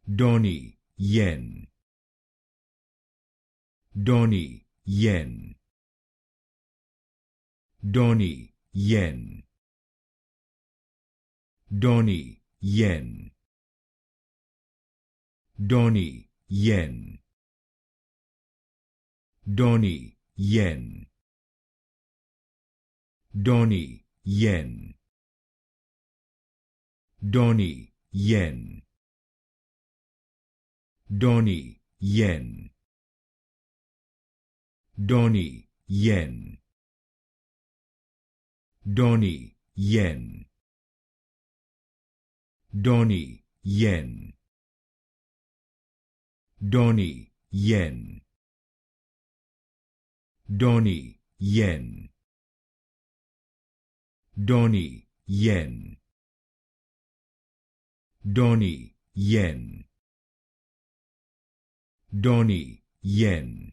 Donnie Yen, Donnie Yen, Donnie Yen, Donnie Yen, Donnie Yen, Donnie Yen, Donnie Yen, Donnie Yen, Donnie Yen, Donnie Yen, Donnie Yen, Donnie Yen, Donnie Yen, Donnie Yen, Donnie Yen, Donnie Yen, Donnie Yen,